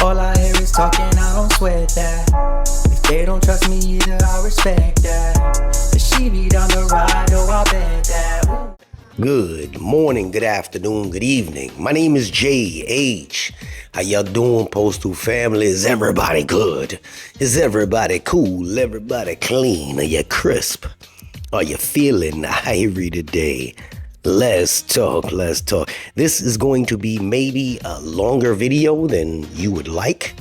All I hear is talking, I don't sweat that. If they don't trust me either, I respect that. But she be down the ride, oh, I bet that. Ooh. Good morning, good afternoon, good evening. My name is JH. How y'all doing, Postal family? Is everybody good? Is everybody cool? Everybody clean? Are you crisp? Are you feeling irie today? Let's talk. This is going to be maybe a longer video than you would like,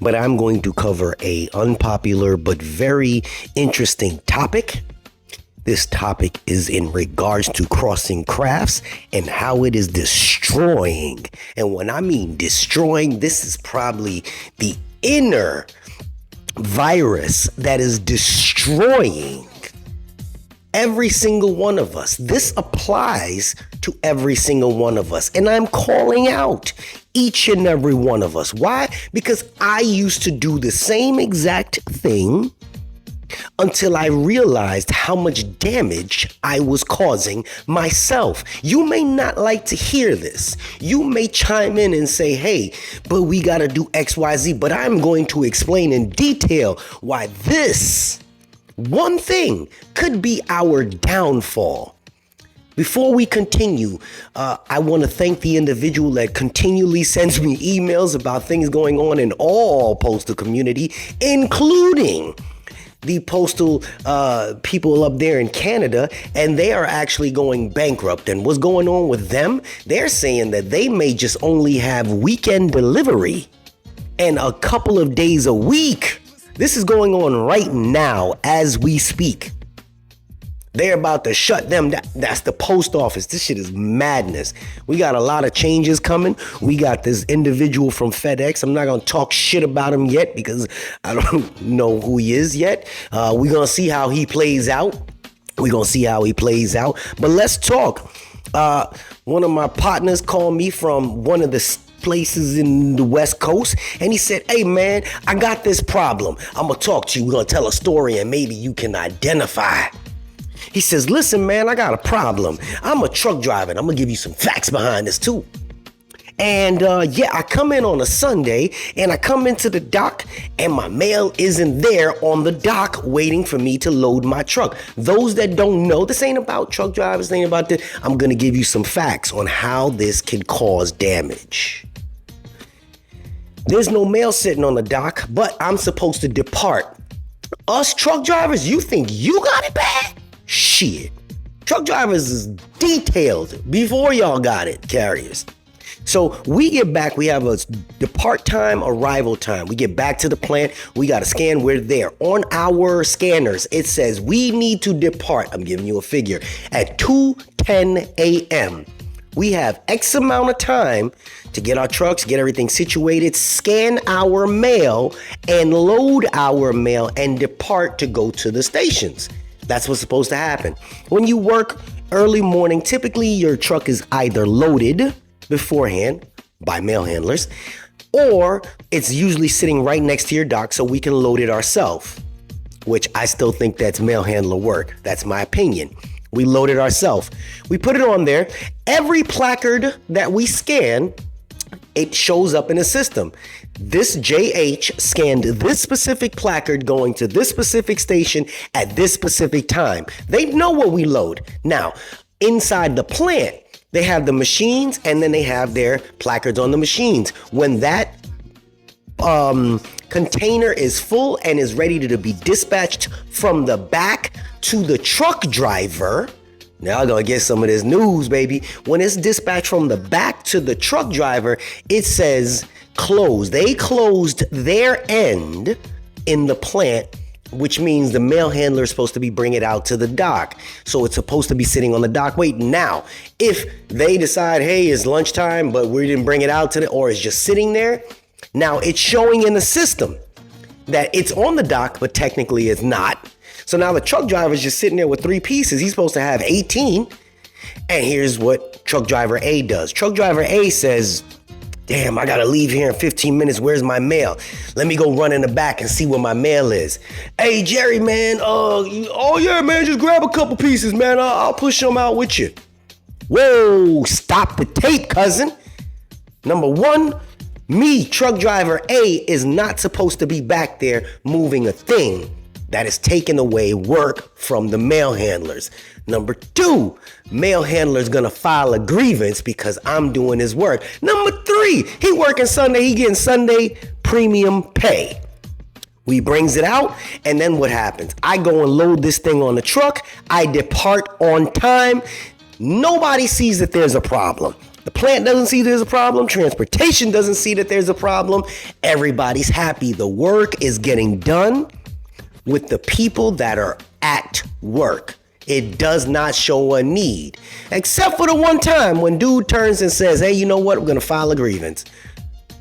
but I'm going to cover a unpopular but very interesting topic. This topic is in regards to crossing crafts and how it is destroying. And when I mean destroying, this is probably the inner virus that is destroying every single one of us. This applies to every single one of us. And I'm calling out each and every one of us. Why? Because I used to do the same exact thing until I realized how much damage I was causing myself. You may not like to hear this. You may chime in and say, hey, but we got to do XYZ. But I'm going to explain in detail why this one thing could be our downfall. Before we continue, I want to thank the individual that continually sends me emails about things going on in all postal community, including the postal people up there in Canada, and they are actually going bankrupt. And what's going on with them? They're saying that they may just only have weekend delivery and a couple of days a week. This is going on right now as we speak. They're about to shut them down. That's the post office. This shit is madness. We got a lot of changes coming. We got this individual from FedEx. I'm not going to talk shit about him yet because I don't know who he is yet. We're going to see how he plays out. But let's talk. One of my partners called me from one of the places in the West Coast, and he said, hey man, I got this problem. I'm going to talk to you. We're going to tell a story and maybe you can identify. He says, listen, man, I got a problem. I'm a truck driver, and I'm going to give you some facts behind this, too. And, I come in on a Sunday, and I come into the dock, and my mail isn't there on the dock waiting for me to load my truck. Those that don't know, this ain't about truck drivers, this ain't about this. I'm going to give you some facts on how this can cause damage. There's no mail sitting on the dock, but I'm supposed to depart. Us truck drivers, you think you got it bad? Shit. Truck drivers is detailed before y'all got it, carriers. So we get back, we have a depart time, arrival time. We get back to the plant, we got to scan, we're there. On our scanners, it says we need to depart, I'm giving you a figure, at 2:10 a.m. We have X amount of time to get our trucks, get everything situated, scan our mail, and load our mail and depart to go to the stations. That's what's supposed to happen. When you work early morning, typically your truck is either loaded beforehand by mail handlers, or it's usually sitting right next to your dock so we can load it ourselves, which I still think that's mail handler work. That's my opinion. We load it ourselves. We put it on there. Every placard that we scan, it shows up in the system. This JH scanned this specific placard going to this specific station at this specific time. They know what we load. Now, inside the plant, they have the machines and then they have their placards on the machines. When that container is full and is ready to be dispatched from the back to the truck driver, now I'm gonna get some of this news, baby. When it's dispatched from the back to the truck driver, it says closed. They closed their end in the plant, which means the mail handler is supposed to be bringing it out to the dock. So it's supposed to be sitting on the dock waiting. Now, if they decide, hey, it's lunchtime, but we didn't bring it out to or it's just sitting there, now it's showing in the system that it's on the dock, but technically it's not. So now the truck driver is just sitting there with 3 pieces. He's supposed to have 18. And here's what truck driver A does. Truck driver A says, damn, I gotta leave here in 15 minutes. Where's my mail? Let me go run in the back and see where my mail is. Hey, Jerry, man. Oh yeah, man, just grab a couple pieces, man. I'll push them out with you. Whoa, stop the tape, cousin. Number one, Me, truck driver A, is not supposed to be back there moving a thing that is taking away work from the mail handlers. Number 2, mail handler's gonna file a grievance because I'm doing his work. Number 3, he working Sunday, he getting Sunday premium pay. We brings it out, and then what happens? I go and load this thing on the truck. I depart on time. Nobody sees that there's a problem. The plant doesn't see there's a problem. Transportation doesn't see that there's a problem. Everybody's happy. The work is getting done with the people that are at work. It does not show a need, except for the one time when dude turns and says, hey, you know what? We're going to file a grievance.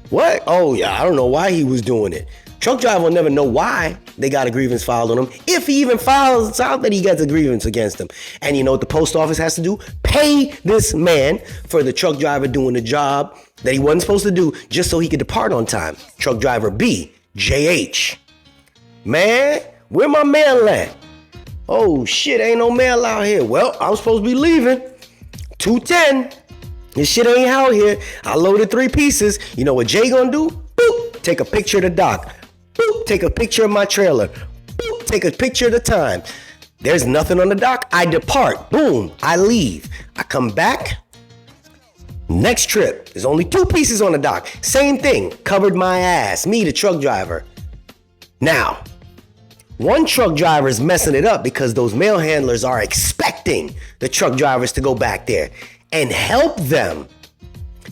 What? Oh, yeah, I don't know why he was doing it. Truck driver will never know why they got a grievance filed on him, if he even files out that he gets a grievance against him. And you know what the post office has to do? Pay this man for the truck driver doing the job that he wasn't supposed to do just so he could depart on time. Truck driver B, JH. Man, where my mail at? Oh shit, ain't no mail out here. Well, I was supposed to be leaving. 2:10. This shit ain't out here. I loaded 3 pieces. You know what Jay gonna do? Boop, take a picture of the dock. Boop, take a picture of my trailer. Boop, take a picture of the time. There's nothing on the dock. I depart. Boom, I leave. I come back. Next trip, there's only 2 pieces on the dock. Same thing, covered my ass. Me, the truck driver. Now, one truck driver is messing it up because those mail handlers are expecting the truck drivers to go back there and help them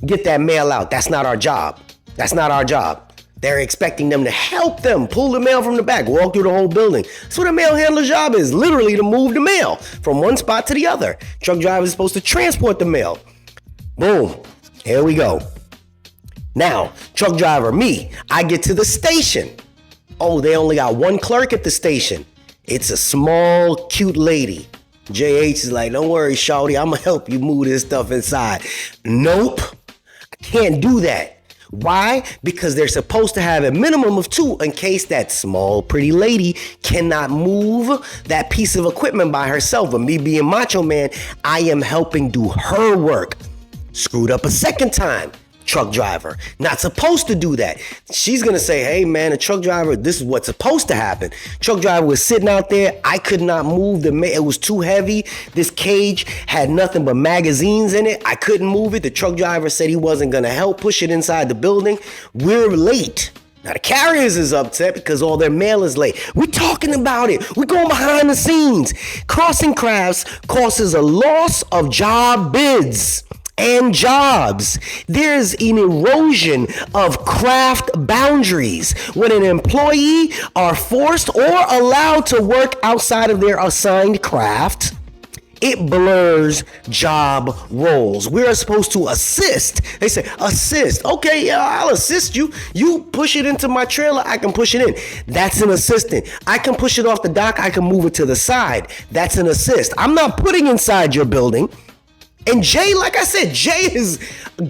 get that mail out. That's not our job. That's not our job. They're expecting them to help them pull the mail from the back, walk through the whole building. That's what a mail handler's job is, literally to move the mail from one spot to the other. Truck driver is supposed to transport the mail. Boom, here we go. Now, truck driver me, I get to the station. Oh, they only got 1 clerk at the station. It's a small, cute lady. JH is like, don't worry, shawty, I'm gonna help you move this stuff inside. Nope, I can't do that. Why? Because they're supposed to have a minimum of 2 in case that small, pretty lady cannot move that piece of equipment by herself. But me being Macho Man, I am helping do her work. Screwed up a second time. Truck driver, not supposed to do that. She's gonna say, hey man, the truck driver, this is what's supposed to happen. Truck driver was sitting out there. I could not move the mail. It was too heavy. This cage had nothing but magazines in it. I couldn't move it. The truck driver said he wasn't gonna help push it inside the building. We're late. Now the carriers is upset because all their mail is late. We're talking about it. We're going behind the scenes. Crossing crafts causes a loss of job bids and jobs. There's an erosion of craft boundaries when an employee are forced or allowed to work outside of their assigned craft. It blurs job roles. We're supposed to assist. They say, assist. Okay, yeah, I'll assist you. You push it into my trailer, I can push it in. That's an assistant. I can push it off the dock, I can move it to the side. That's an assist. I'm not putting inside your building. And Jay, like I said, Jay is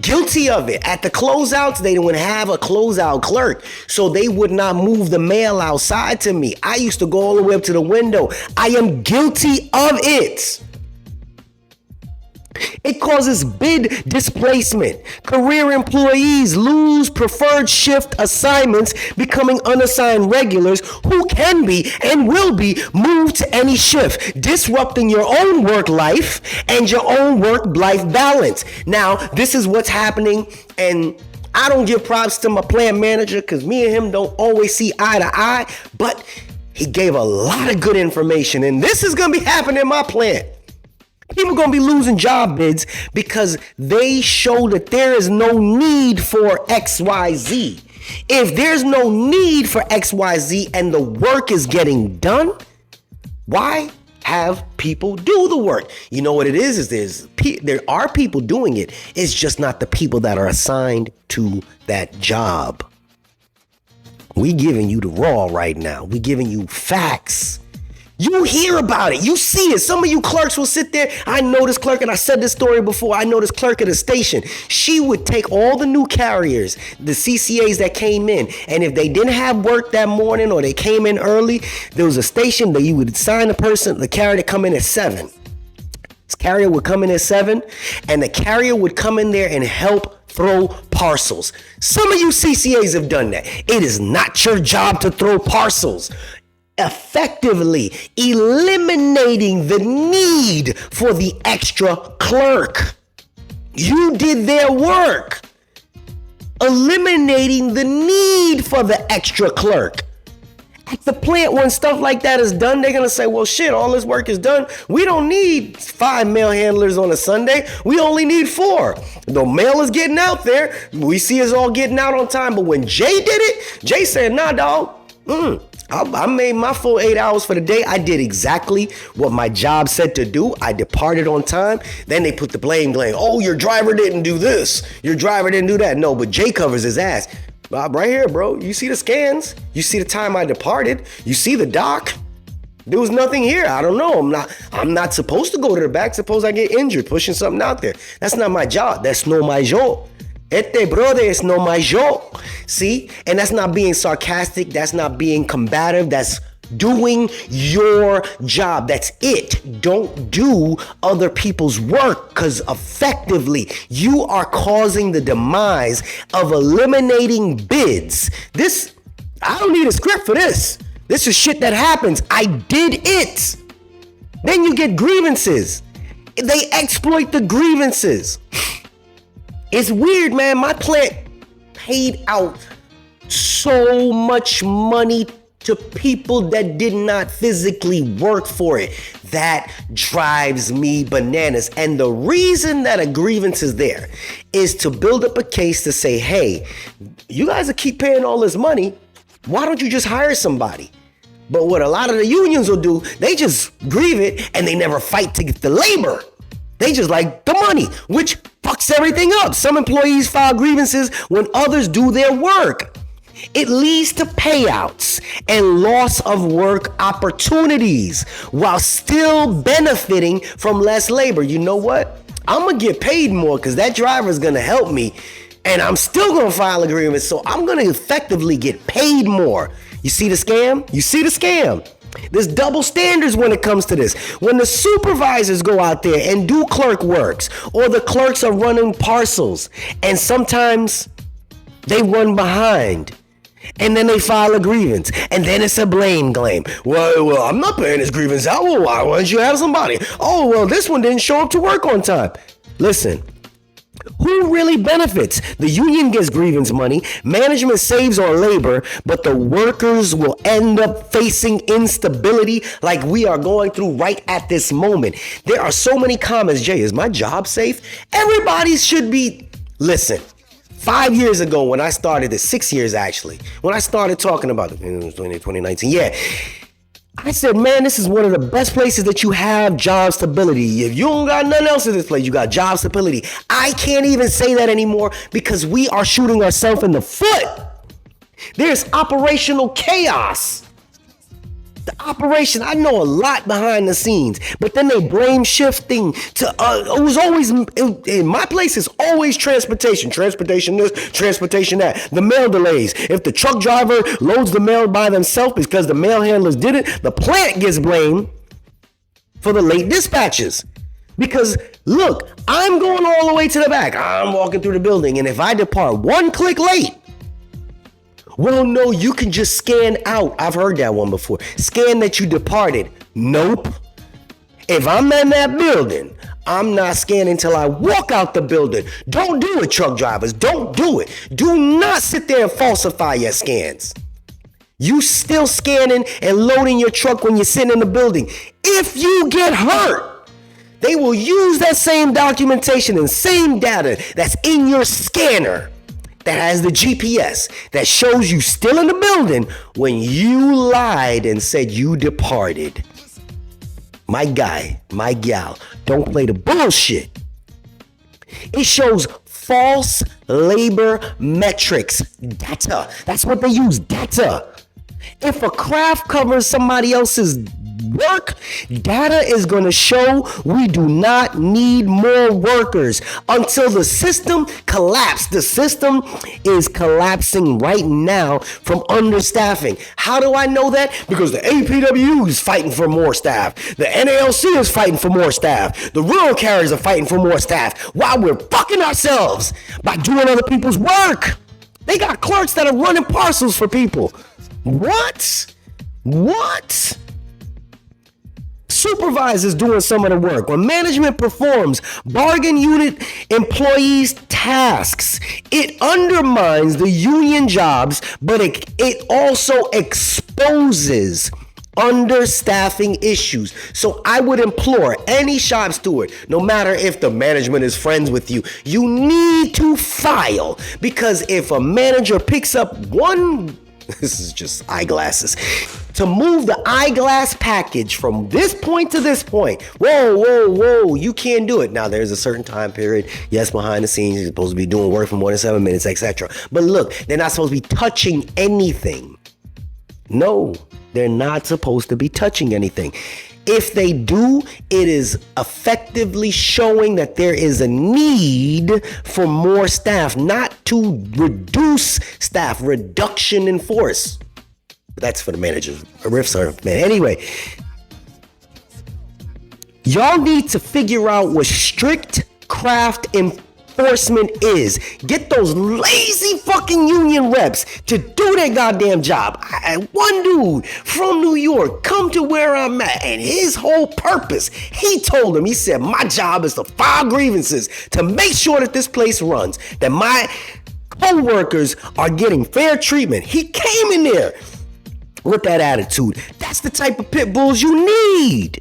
guilty of it. At the closeouts, they would have a closeout clerk, so they would not move the mail outside to me. I used to go all the way up to the window. I am guilty of it. It causes bid displacement. Career employees lose preferred shift assignments, becoming unassigned regulars who can be and will be moved to any shift, disrupting your own work life and your own work-life balance. Now, this is what's happening, and I don't give props to my plant manager because me and him don't always see eye to eye, but he gave a lot of good information, and this is going to be happening in my plant. People are going to be losing job bids because they show that there is no need for XYZ. If there's no need for XYZ and the work is getting done, why have people do the work? You know what it is there are people doing it. It's just not the people that are assigned to that job. We giving you the raw right now. We giving you facts. You hear about it. You see it. Some of you clerks will sit there. I know this clerk, and I said this story before. I know this clerk at a station. She would take all the new carriers, the CCAs that came in, and if they didn't have work that morning or they came in early, there was a station that you would assign the carrier to come in at 7. This carrier would come in at 7, and the carrier would come in there and help throw parcels. Some of you CCAs have done that. It is not your job to throw parcels. Effectively eliminating the need for the extra clerk. You did their work. Eliminating the need for the extra clerk. At the plant, when stuff like that is done, they're going to say, well, shit, all this work is done. We don't need 5 mail handlers on a Sunday. We only need 4. The mail is getting out there. We see us all getting out on time. But when Jay did it, Jay said, nah, dog. I made my full 8 hours for the day. I did exactly what my job said to do. I departed on time. Then they put the blame. Oh, your driver didn't do this. Your driver didn't do that. No, but Jay covers his ass. Bob, right here, bro. You see the scans. You see the time I departed. You see the doc. There was nothing here. I don't know. I'm not supposed to go to the back. Suppose I get injured pushing something out there. That's not my job. That's no my job. Este brother is no my job. See? And that's not being sarcastic. That's not being combative. That's doing your job. That's it. Don't do other people's work, because effectively you are causing the demise of eliminating bids. I don't need a script for this. This is shit that happens. I did it. Then you get grievances. They exploit the grievances. It's weird, man. My plant paid out so much money to people that did not physically work for it. That drives me bananas. And the reason that a grievance is there is to build up a case to say, hey, you guys will keep paying all this money. Why don't you just hire somebody? But what a lot of the unions will do, they just grieve it and they never fight to get the labor. They just like the money, which fucks everything up. Some employees file grievances when others do their work. It leads to payouts and loss of work opportunities while still benefiting from less labor. You know what? I'm going to get paid more because that driver is going to help me, and I'm still going to file a grievance. So I'm going to effectively get paid more. You see the scam? You see the scam? There's double standards when it comes to this. When the supervisors go out there and do clerk works, or the clerks are running parcels, and sometimes they run behind, and then they file a grievance, and then it's a blame claim. Well, I'm not paying this grievance out. Well, why don't you have somebody? Oh, well, this one didn't show up to work on time. Listen. Who really benefits? The union gets grievance money, management saves on labor, but the workers will end up facing instability like we are going through right at this moment. There are so many comments. Jay, is my job safe? Everybody should be. Listen, 5 years ago when I started this, 6 years actually, when I started talking about it, it was 2019, yeah. I said, man, this is one of the best places that you have job stability. If you don't got nothing else in this place, you got job stability. I can't even say that anymore because we are shooting ourselves in the foot. There's operational chaos. The operation, I know a lot behind the scenes, but then they blame shifting to, it was always, in my place, it's always transportation this, transportation that, the mail delays. If the truck driver loads the mail by themselves because the mail handlers did it, the plant gets blamed for the late dispatches. Because look, I'm going all the way to the back. I'm walking through the building, and if I depart 1 click late, well, no, you can just scan out. I've heard that one before. Scan that you departed. Nope. If I'm in that building, I'm not scanning until I walk out the building. Don't do it, truck drivers. Don't do it. Do not sit there and falsify your scans. You still scanning and loading your truck when you're sitting in the building. If you get hurt, they will use that same documentation and same data that's in your scanner that has the GPS that shows you still in the building when you lied and said you departed. My guy, my gal, don't play the bullshit. It shows false labor metrics, data. That's what they use, data. If a craft covers somebody else's work, data is going to show we do not need more workers until the system collapses. The system is collapsing right now from understaffing. How do I know that? Because the APWU is fighting for more staff. The NALC is fighting for more staff. The rural carriers are fighting for more staff while we're fucking ourselves by doing other people's work. They got clerks that are running parcels for people. What? Supervisors doing some of the work. When management performs bargain unit employees' tasks, it undermines the union jobs, but it also exposes understaffing issues. So I would implore any shop steward, no matter if the management is friends with you, you need to file, because if a manager picks up one, this is just eyeglasses, to move the eyeglass package from this point to this point, whoa, you can't do it. Now, there's a certain time period. Yes, behind the scenes, you're supposed to be doing work for more than 7 minutes, etc. But look, they're not supposed to be touching anything. No, they're not supposed to be touching anything. If they do, it is effectively showing that there is a need for more staff, not to reduce staff, reduction in force. That's for the managers. Riffs are, man. Anyway, y'all need to figure out what strict craft enforcement is. Get those lazy fucking union reps to do their goddamn job. One dude from New York come to where I'm at, and his whole purpose, he told him, he said, my job is to file grievances to make sure that this place runs, that my co-workers are getting fair treatment. He came in there with that attitude. That's the type of pit bulls you need.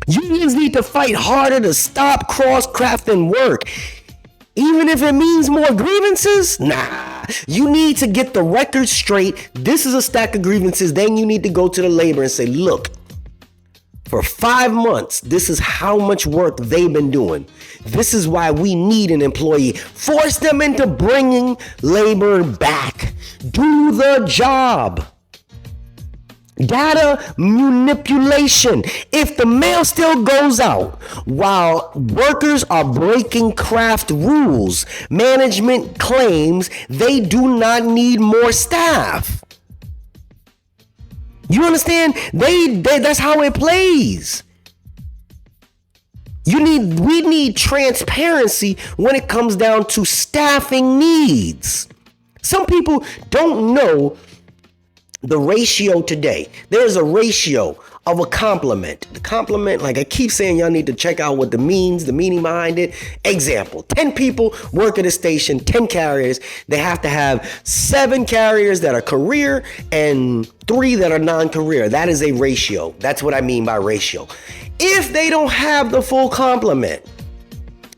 Unions need to fight harder to stop cross-crafting work. Even if it means more grievances, nah. You need to get the record straight. This is a stack of grievances. Then you need to go to the labor and say, look, for 5 months, this is how much work they've been doing. This is why we need an employee. Force them into bringing labor back. Do the job. Data manipulation. If the mail still goes out while workers are breaking craft rules, management claims they do not need more staff. You understand? That's how it plays. We need transparency when it comes down to staffing needs. Some people don't know the ratio today. There's a ratio of a complement. The complement, like I keep saying, y'all need to check out what the meaning behind it. Example, 10 people work at a station, 10 carriers. They have to have 7 carriers that are career and 3 that are non-career. That is a ratio. That's what I mean by ratio. If they don't have the full complement,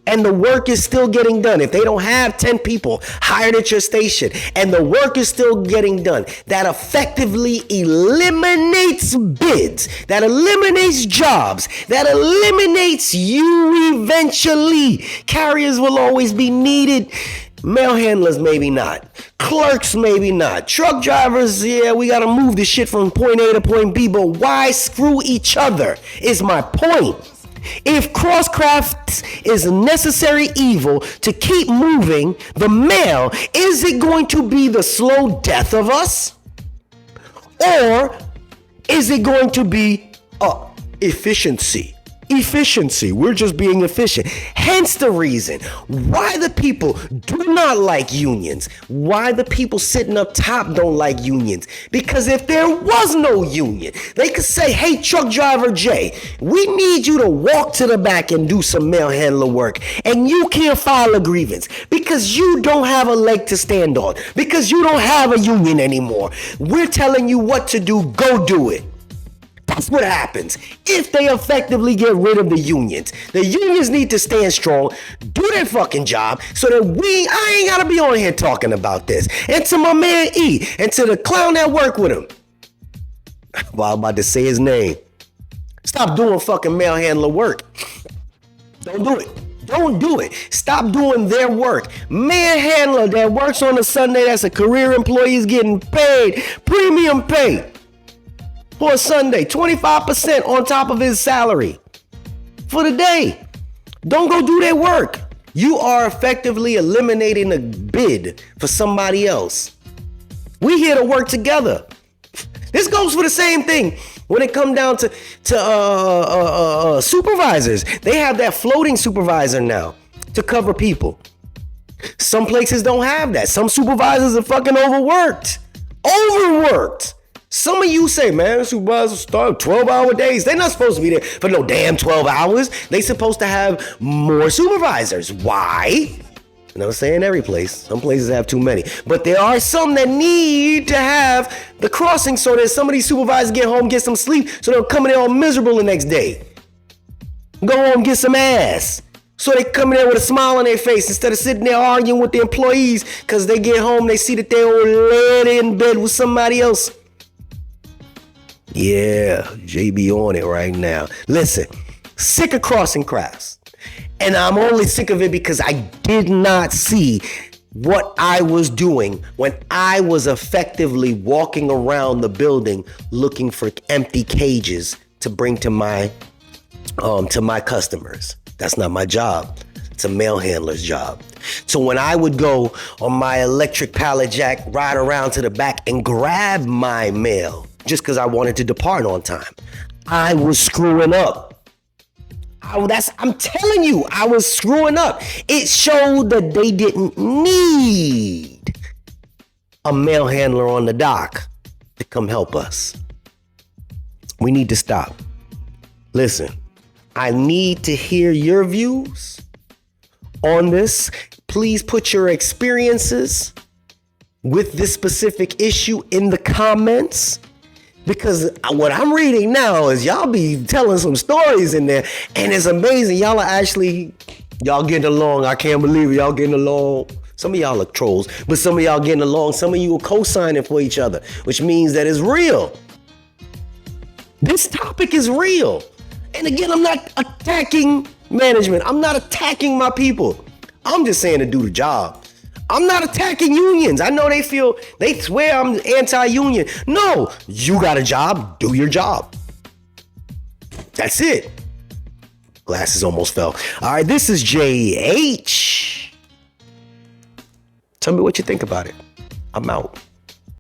and the work is still getting done, if they don't have 10 people hired at your station and the work is still getting done, that effectively eliminates bids, that eliminates jobs, that eliminates you eventually. Carriers will always be needed. Mail handlers, maybe not. Clerks, maybe not. Truck drivers, yeah, we got to move the shit from point A to point B, but why screw each other is my point. If crosscraft is a necessary evil to keep moving the mail, is it going to be the slow death of us? Or is it going to be efficiency? Efficiency. We're just being efficient. Hence the reason why the people do not like unions. Why the people sitting up top don't like unions. Because if there was no union, they could say, hey, truck driver Jay, we need you to walk to the back and do some mail handler work. And you can't file a grievance because you don't have a leg to stand on. Because you don't have a union anymore. We're telling you what to do. Go do it. That's what happens if they effectively get rid of the unions. The unions need to stand strong, do their fucking job, so that I ain't gotta be on here talking about this. And to my man E, and to the clown that work with him. Well, I'm about to say his name. Stop doing fucking mail handler work. Don't do it. Don't do it. Stop doing their work. Man handler that works on a Sunday, that's a career employee, is getting paid premium pay. for a Sunday, 25% on top of his salary for the day. Don't go do their work. You are effectively eliminating a bid for somebody else. We here to work together. This goes for the same thing when it comes down to supervisors. They have that floating supervisor now to cover people. Some places don't have that. Some supervisors are fucking overworked. Some of you say, man, supervisors start 12-hour days. They're not supposed to be there for no damn 12 hours. They supposed to have more supervisors. Why? And I'm saying every place. Some places have too many. But there are some that need to have the crossing so that some of these supervisors get home, get some sleep, so they'll come in there all miserable the next day. Go home, get some ass. So they come in there with a smile on their face instead of sitting there arguing with the employees because they get home, they see that they're already in bed with somebody else. Yeah, JB on it right now. Listen, sick of crossing crafts. And I'm only sick of it because I did not see what I was doing when I was effectively walking around the building looking for empty cages to bring to my customers. That's not my job. It's a mail handler's job. So when I would go on my electric pallet jack, ride around to the back and grab my mail just because I wanted to depart on time, I was screwing up. I'm telling you, I was screwing up. It showed that they didn't need a mail handler on the dock to come help us. We need to stop. Listen, I need to hear your views on this. Please put your experiences with this specific issue in the comments. Because what I'm reading now is y'all be telling some stories in there, and it's amazing. Y'all getting along. I can't believe it. Y'all getting along. Some of y'all are trolls, but some of y'all getting along. Some of you are co-signing for each other, which means that it's real. This topic is real. And again, I'm not attacking management. I'm not attacking my people. I'm just saying to do the job. I'm not attacking unions. I know they swear I'm anti-union. No, you got a job, do your job. That's it. Glasses almost fell. All right, this is JH. Tell me what you think about it. I'm out.